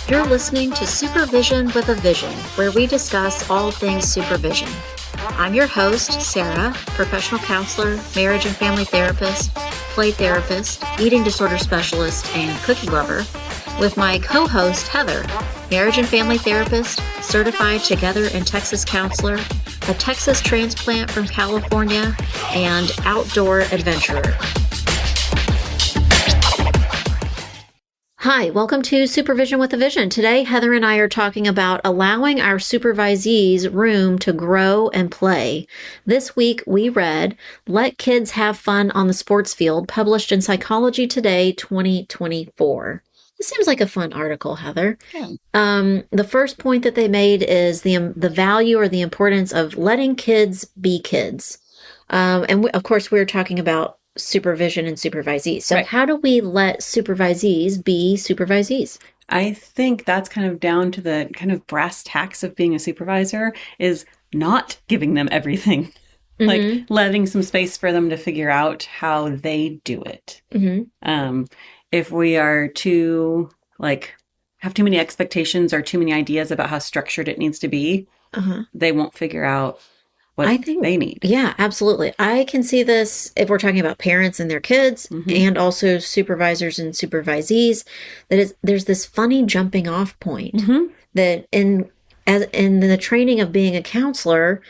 You're listening to Supervision with a Vision, where we discuss all things supervision. I'm your host, Sarah, professional counselor, marriage and family therapist, play therapist, eating disorder specialist, and cookie lover, with my co-host, Heather, marriage and family therapist, certified Together in Texas counselor, a Texas transplant from California, and outdoor adventurer. Hi, welcome to Supervision with a Vision. Today, Heather and I are talking about allowing our supervisees room to grow and play. This week, we read Let Kids Have Fun on the Sports Field, published in Psychology Today 2024. This seems like a fun article, Heather. Yeah. The first point that they made is the value or the importance of letting kids be kids. Of course, we're talking about supervision and supervisees. So How do we let supervisees be supervisees? I think that's kind of down to the kind of brass tacks of being a supervisor is not giving them everything. Mm-hmm. Like letting some space for them to figure out how they do it. Mm-hmm. If we are have too many expectations or too many ideas about how structured it needs to be, they won't figure out what they need. Yeah, absolutely. I can see this if we're talking about parents and their kids, and also supervisors and supervisees, there's this funny jumping off point that in the training of being a counselor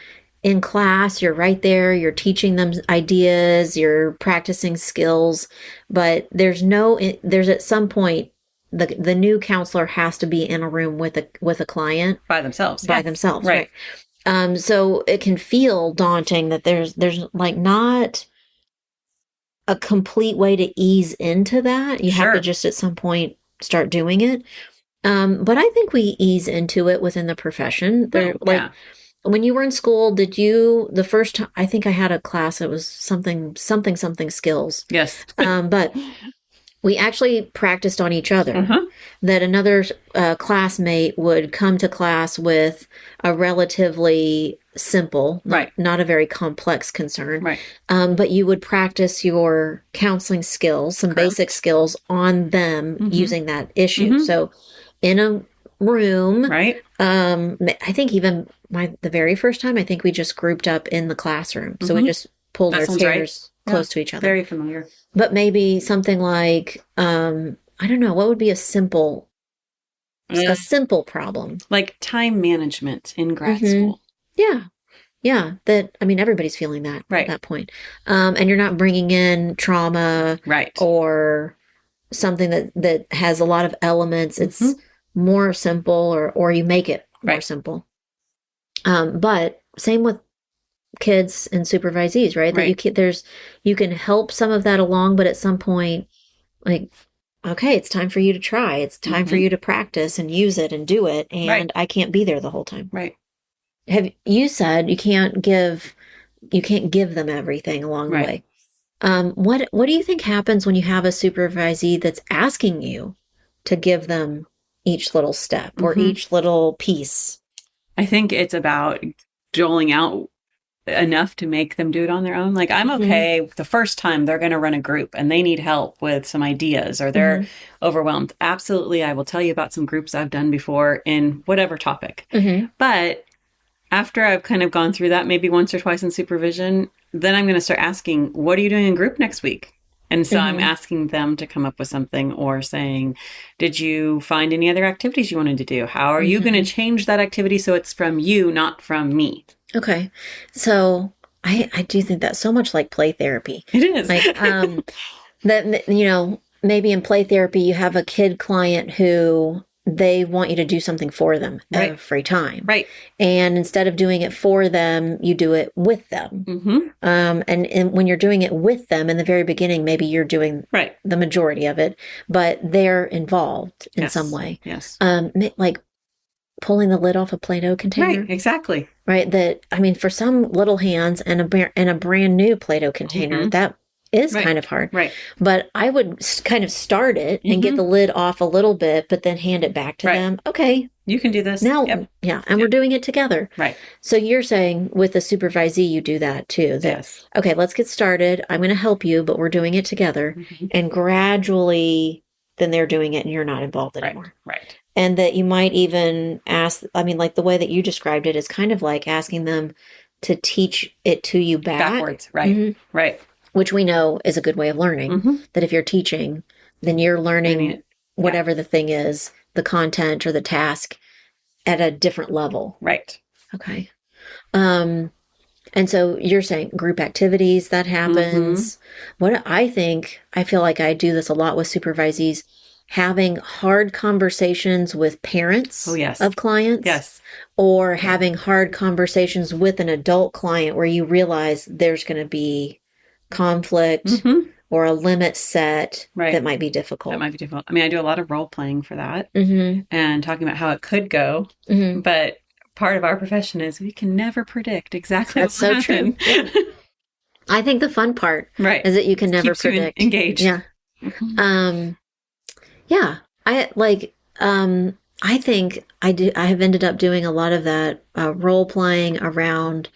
in class, you're right there, you're teaching them ideas, you're practicing skills, but there's at some point the new counselor has to be in a room with a client by themselves. Right. So it can feel daunting that there's like not a complete way to ease into that. You have to just at some point start doing it. But I think we ease into it within the profession. When you were in school, the first time, I think I had a class, it was something skills. Yes. But we actually practiced on each other. That another classmate would come to class with a relatively simple, not a very complex concern. Right. But you would practice your counseling skills, some basic skills on them using that issue. So in a room, I think even the very first time, I think we just grouped up in the classroom. So we just pulled our chairs close to each other. Very familiar. But maybe something like, I don't know, what would be a simple problem? Like time management in grad school. Yeah. Yeah. Everybody's feeling that at that point. And you're not bringing in trauma or something that has a lot of elements. It's more simple or you make it more simple. But same with kids and supervisees, right? That you can help some of that along, but at some point, okay, it's time for you to try. It's time for you to practice and use it and do it. And I can't be there the whole time. Right. You said you can't give them everything along the way. What do you think happens when you have a supervisee that's asking you to give them each little step or each little piece? I think it's about doling out enough to make them do it on their own. Like, I'm okay the first time they're going to run a group and they need help with some ideas or they're overwhelmed. Absolutely. I will tell you about some groups I've done before in whatever topic. But after I've kind of gone through that, maybe once or twice in supervision, then I'm going to start asking, what are you doing in group next week? And so I'm asking them to come up with something or saying, did you find any other activities you wanted to do? How are you going to change that activity so it's from you, not from me? Okay. So I do think that's so much like play therapy. It is. That, maybe in play therapy, you have a kid client who they want you to do something for them every time. Right. And instead of doing it for them, you do it with them. And when you're doing it with them in the very beginning, maybe you're doing the majority of it, but they're involved in some way. Yes. Like pulling the lid off a Play-Doh container. Right, exactly. Right. For some little hands and a brand new Play-Doh container, that is kind of hard. Right. But I would kind of start it and get the lid off a little bit, but then hand it back to them. Okay, You can do this. Now, yeah, and we're doing it together. Right. So you're saying with the supervisee, you do that too. Yes. Okay, let's get started. I'm going to help you, but we're doing it together. And gradually, then they're doing it and you're not involved anymore. Right. And that you might even ask, I mean, like the way that you described it is kind of like asking them to teach it to you backwards. Right. Right. Which we know is a good way of learning. That if you're teaching, then you're learning whatever the thing is, the content or the task at a different level. Right. Okay. And so you're saying group activities, that happens. What I feel like I do this a lot with supervisees, having hard conversations with parents of clients. Yes. Or having hard conversations with an adult client where you realize there's going to be conflict or a limit set that might be difficult. That might be difficult. I mean, I do a lot of role playing for that and talking about how it could go. But part of our profession is we can never predict exactly That's so true. Yeah. I think the fun part is that you can never predict. Engaged. Yeah. Yeah. I think I have ended up doing a lot of that role playing around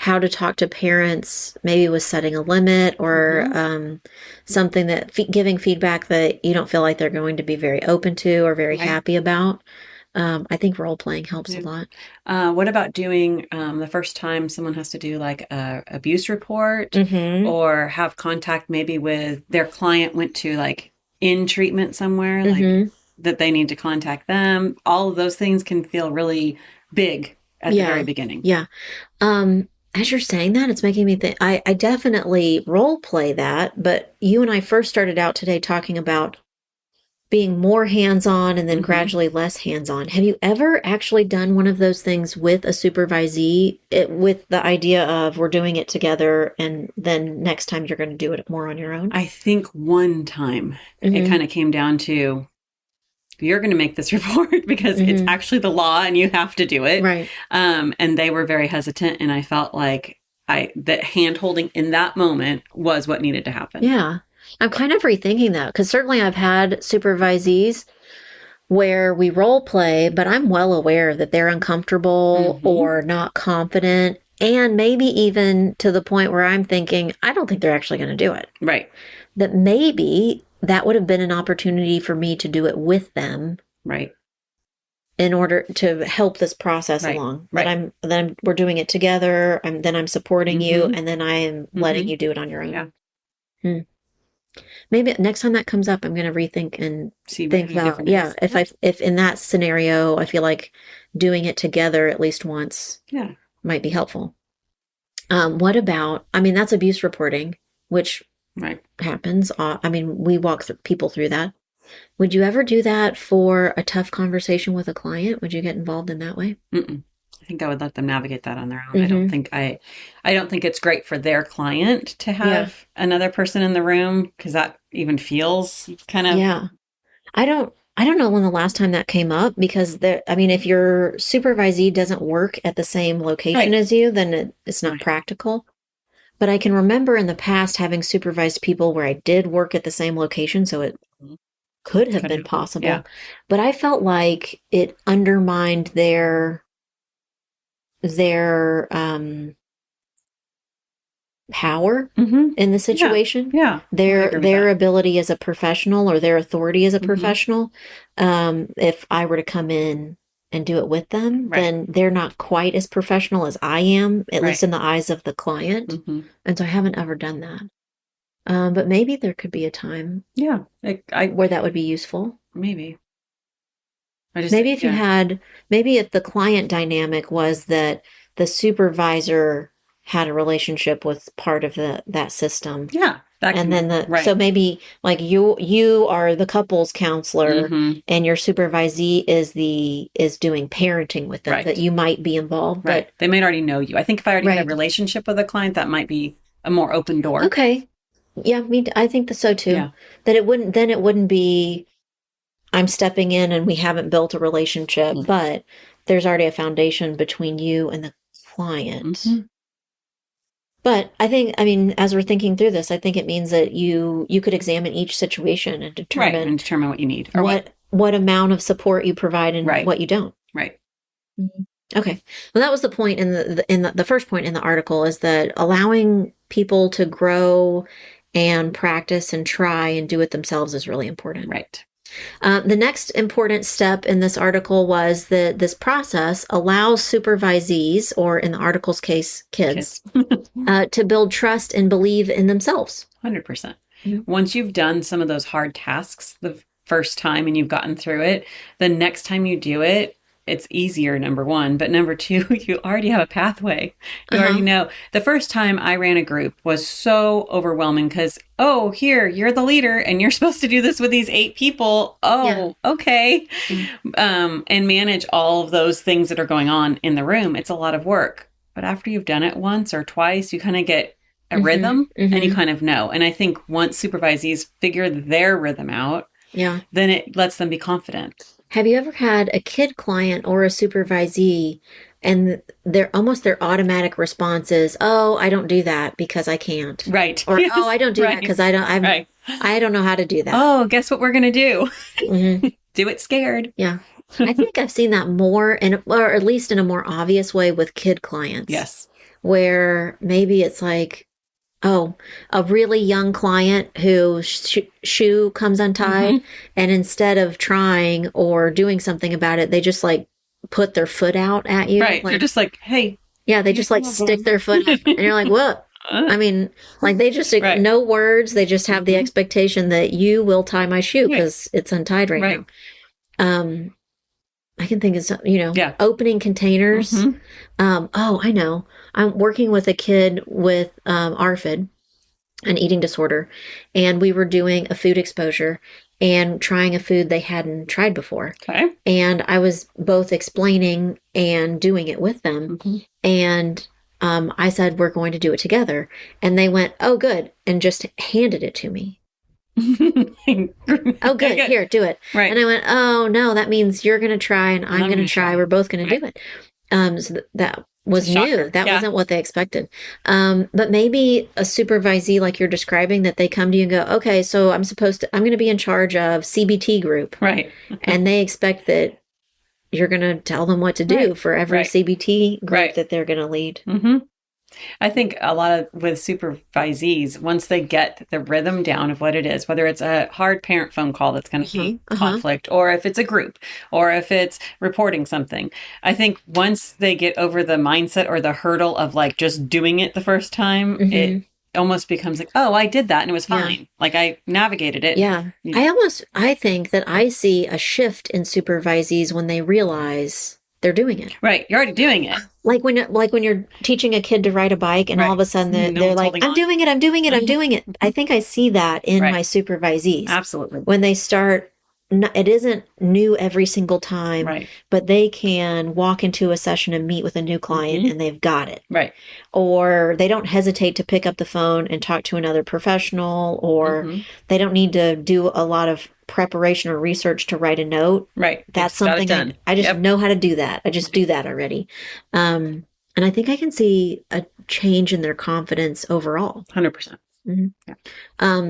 how to talk to parents, maybe with setting a limit or something that giving feedback that you don't feel like they're going to be very open to or very happy about. I think role playing helps a lot. What about doing the first time someone has to do like a abuse report or have contact maybe with their client went to like in treatment somewhere, like that they need to contact them. All of those things can feel really big at the very beginning. Yeah. As you're saying that, it's making me think, I definitely role play that, but you and I first started out today talking about being more hands-on and then gradually less hands-on. Have you ever actually done one of those things with a supervisee with the idea of we're doing it together and then next time you're going to do it more on your own? I think one time it kind of came down to, you're going to make this report because it's actually the law and you have to do it. Right. And they were very hesitant. And I felt like that hand holding in that moment was what needed to happen. Yeah. I'm kind of rethinking that because certainly I've had supervisees where we role play, but I'm well aware that they're uncomfortable or not confident. And maybe even to the point where I'm thinking, I don't think they're actually going to do it. Right. That maybe that would have been an opportunity for me to do it with them. Right. In order to help this process along. That we're doing it together. Then I'm supporting you and then I am letting you do it on your own. Yeah. Maybe next time that comes up, I'm going to rethink and think about, if in that scenario, I feel like doing it together at least once might be helpful. What about, that's abuse reporting, which happens. We walk people through that. Would you ever do that for a tough conversation with a client? Would you get involved in that way? I think I would let them navigate that on their own. I don't think it's great for their client to have another person in the room because that even feels kind of. Yeah. I don't know when the last time that came up because if your supervisee doesn't work at the same location as you, then it's not practical. But I can remember in the past having supervised people where I did work at the same location. So it could have been possible. Yeah. But I felt like it undermined their power in the situation. Yeah. Their ability as a professional or their authority as a professional. If I were to come in and do it with them, then they're not quite as professional as I am, at least in the eyes of the client. And so I haven't ever done that. But maybe there could be a time where that would be useful. Maybe. Maybe if the client dynamic was that the supervisor had a relationship with part of that system. Yeah. So maybe like you are the couples counselor and your supervisee is doing parenting with them, that you might be involved. Right. But they might already know you. I think if I already had a relationship with a client, that might be a more open door. Okay. Yeah, I think so too. Yeah. That it wouldn't be I'm stepping in and we haven't built a relationship, but there's already a foundation between you and the client. But I think, as we're thinking through this, I think it means that you could examine each situation and determine what you need or what amount of support you provide and what you don't. Right. Mm-hmm. Okay. Well, that was the point in the first point in the article, is that allowing people to grow and practice and try and do it themselves is really important. Right. The next important step in this article was that this process allows supervisees, or in the article's case, kids, to build trust and believe in themselves. 100%. Once you've done some of those hard tasks the first time and you've gotten through it, the next time you do it, it's easier, number one. But number two, you already have a pathway. You already know. The first time I ran a group was so overwhelming because, oh, here, you're the leader and you're supposed to do this with these 8 people. Oh, okay. And manage all of those things that are going on in the room. It's a lot of work. But after you've done it once or twice, you kind of get a rhythm and you kind of know. And I think once supervisees figure their rhythm out, then it lets them be confident. Have you ever had a kid client or a supervisee and their automatic response is, "Oh, I don't do that because I can't." Right. Or, "Oh, I don't do that because I don't know how to do that." Oh, guess what we're going to do? Do it scared. Yeah. I think I've seen that more, or at least in a more obvious way, with kid clients. Yes. Where maybe it's like, oh, a really young client whose shoe comes untied, and instead of trying or doing something about it, they just like put their foot out at you. Right. Like, they're just like, hey. Yeah, they just like stick their foot out, and you're like, what? I mean, like they just, no words. They just have the expectation that you will tie my shoe because it's untied right now. I can think of, opening containers. Oh, I know. I'm working with a kid with ARFID, an eating disorder, and we were doing a food exposure and trying a food they hadn't tried before. Okay. And I was both explaining and doing it with them. And I said, we're going to do it together. And they went, oh, good, and just handed it to me. Oh, good. Here, do it. Right. And I went, oh, no, that means you're going to try and I'm going to try. We're both going to do it. So that was new. That wasn't what they expected. But maybe a supervisee like you're describing, that they come to you and go, okay, so I'm going to be in charge of CBT group. Right. And they expect that you're going to tell them what to do for every CBT group that they're going to lead. I think a lot with supervisees, once they get the rhythm down of what it is, whether it's a hard parent phone call that's going to be conflict, or if it's a group, or if it's reporting something, I think once they get over the mindset or the hurdle of like just doing it the first time, it almost becomes like, oh, I did that and it was fine. Like I navigated it. Yeah. I think that I see a shift in supervisees when they realize they're doing it. Right. You're already doing it. Like when you're teaching a kid to ride a bike and all of a sudden they're like, I'm doing it. I think I see that in my supervisees. Absolutely. When they start, it isn't new every single time, but they can walk into a session and meet with a new client and they've got it. Right. Or they don't hesitate to pick up the phone and talk to another professional, or they don't need to do a lot of preparation or research to write a note. Right. That's something I just know how to do that. I just do that already. And I think I can see a change in their confidence overall. 100%.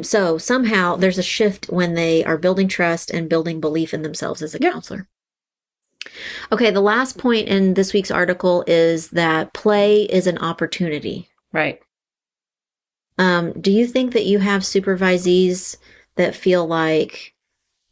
So somehow there's a shift when they are building trust and building belief in themselves as a counselor. Okay, the last point in this week's article is that play is an opportunity. Right. Do you think that you have supervisees that feel like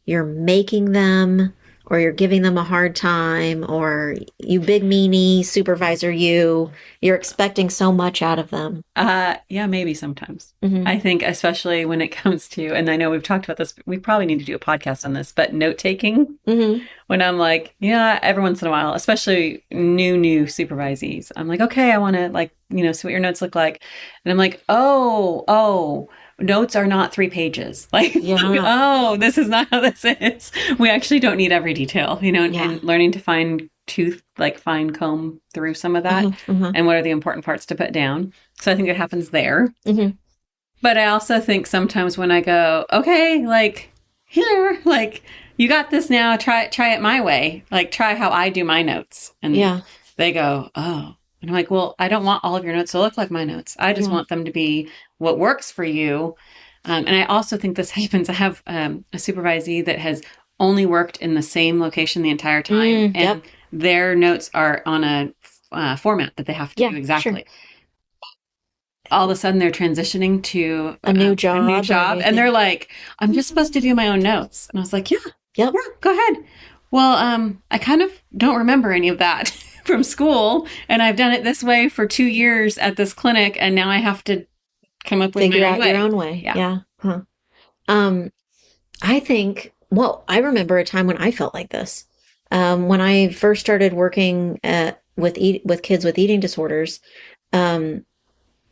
you're making them, or you're giving them a hard time, or you big meanie supervisor, you're expecting so much out of them? Yeah, maybe sometimes. I think especially when it comes to, and I know we've talked about this, we probably need to do a podcast on this, but note taking, when I'm like, every once in a while, especially new supervisees, I'm like, okay, I want to see what your notes look like. And I'm like, oh, notes are not 3 pages. Oh, this is not how this is. We actually don't need every detail, and learning to fine comb through some of that and what are the important parts to put down. So I think it happens there. But I also think sometimes when I go, okay, here, you got this now, try it my way. Try how I do my notes. And they go, oh. And I'm like, well, I don't want all of your notes to look like my notes. I just want them to be what works for you. And I also think this happens. I have a supervisee that has only worked in the same location the entire time. And their notes are on a format that they have to do exactly. Sure. All of a sudden they're transitioning to a new job, and they're like, I'm just supposed to do my own notes. And I was like, yeah, go ahead. Well, I kind of don't remember any of that from school, and I've done it this way for 2 years at this clinic, and now I have to come up with figure out your own way. Yeah. Huh. I think, well, I remember a time when I felt like this. When I first started working with kids with eating disorders,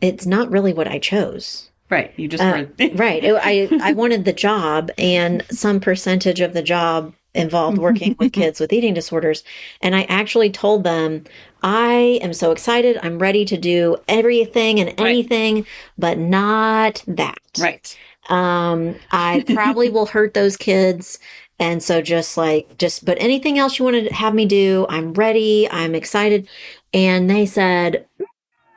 it's not really what I chose. Right. You just were. Right. I wanted the job, and some percentage of the job involved working with kids with eating disorders. And I actually told them, I am so excited. I'm ready to do everything and anything, but not that. Right. I probably will hurt those kids. And so but anything else you want to have me do, I'm ready. I'm excited. And they said,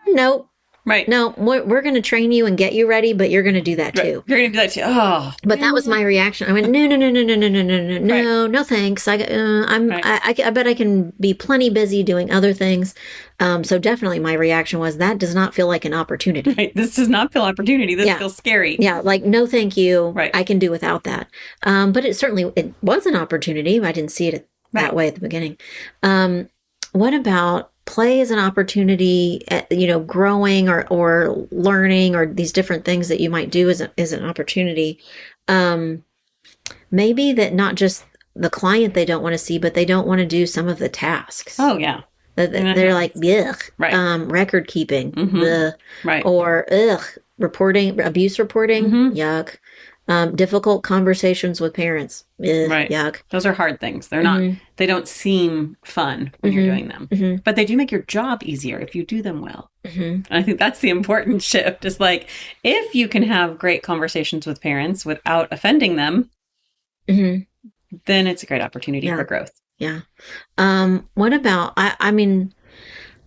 nope. Right. No, we're going to train you and get you ready, but you're going to do that too. You're going to do that too. Oh. But that was my reaction. I went, no, thanks. I bet I can be plenty busy doing other things. So definitely my reaction was, that does not feel like an opportunity. Right. This does not feel opportunity. This feels scary. Yeah. Like, no, thank you. Right. I can do without that. But it was an opportunity. I didn't see it that way at the beginning. What about play as an opportunity, growing or learning, or these different things that you might do as an opportunity? Maybe that not just the client they don't want to see, but they don't want to do some of the tasks. Oh, yeah. They're like, ugh, right. Record keeping, ugh, right. Or ugh, abuse reporting, yuck. Difficult conversations with parents. Ugh, right. Yuck. Those are hard things. They're not, they don't seem fun when you're doing them, but they do make your job easier if you do them well. And I think that's the important shift. Is like, if you can have great conversations with parents without offending them, then it's a great opportunity for growth. Yeah. What about,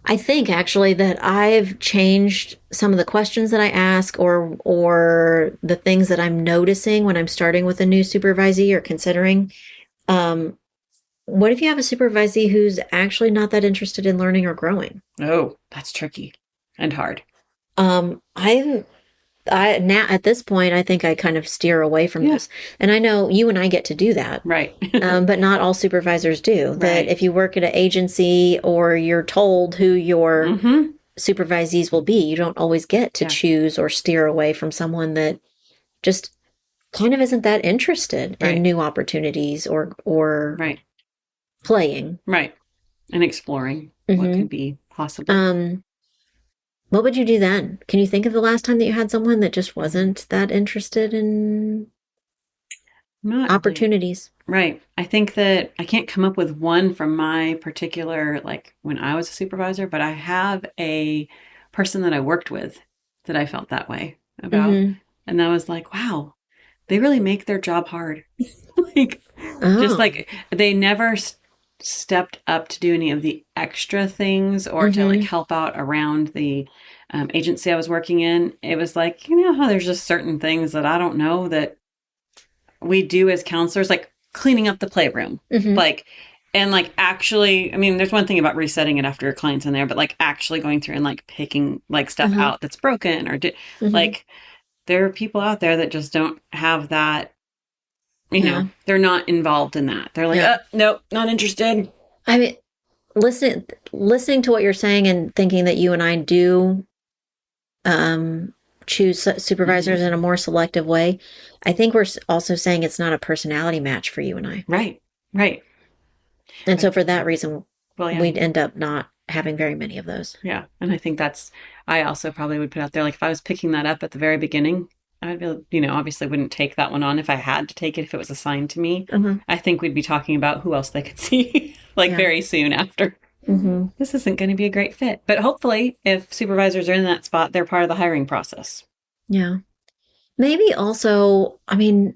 I think actually that I've changed some of the questions that I ask, or the things that I'm noticing when I'm starting with a new supervisee or considering. What if you have a supervisee who's actually not that interested in learning or growing? Oh, that's tricky and hard. Now at this point, I think I kind of steer away from this. And I know you and I get to do that. Right. But not all supervisors do. That if you work at an agency or you're told who your supervisees will be, you don't always get to choose or steer away from someone that just kind of isn't that interested in new opportunities or playing. Right. And exploring what could be possible. What would you do then? Can you think of the last time that you had someone that just wasn't that interested in opportunities? Right. I think that I can't come up with one from my particular, like when I was a supervisor, but I have a person that I worked with that I felt that way about. And that was like, wow, they really make their job hard. Just like they never stepped up to do any of the extra things or to like help out around the agency I was working in. It was like, how there's just certain things that I don't know that we do as counselors, like cleaning up the playroom, actually, there's one thing about resetting it after your client's in there, but like actually going through and like picking like stuff out that's broken or like there are people out there that just don't have that. They're not involved in that. They're like, nope, not interested. Listening to what you're saying and thinking that you and I do choose supervisors in a more selective way, I think we're also saying it's not a personality match for you and I. Right. And so for that reason, we'd end up not having very many of those. Yeah. And I think I also probably would put out there, like if I was picking that up at the very beginning, I'd be, obviously wouldn't take that one on if I had to take it, if it was assigned to me. I think we'd be talking about who else they could see very soon after. This isn't going to be a great fit. But hopefully if supervisors are in that spot, they're part of the hiring process. Yeah. Maybe also, I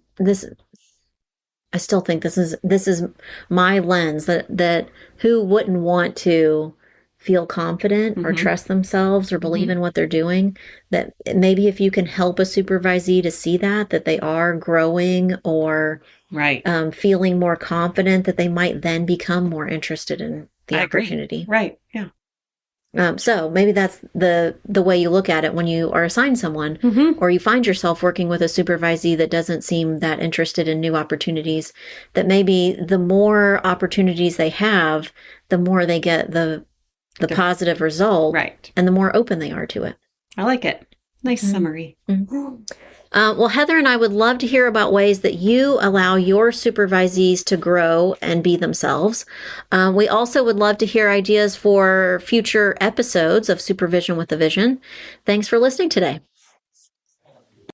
still think this is my lens that who wouldn't want to feel confident or trust themselves or believe in what they're doing, that maybe if you can help a supervisee to see that they are growing or feeling more confident, that they might then become more interested the opportunity. Agree. Right. Yeah. So maybe that's the way you look at it when you are assigned someone, or you find yourself working with a supervisee that doesn't seem that interested in new opportunities, that maybe the more opportunities they have, the more they get the positive result, right, and the more open they are to it. I like it. Nice summary. Well, Heather and I would love to hear about ways that you allow your supervisees to grow and be themselves. We also would love to hear ideas for future episodes of Supervision with a Vision. Thanks for listening today.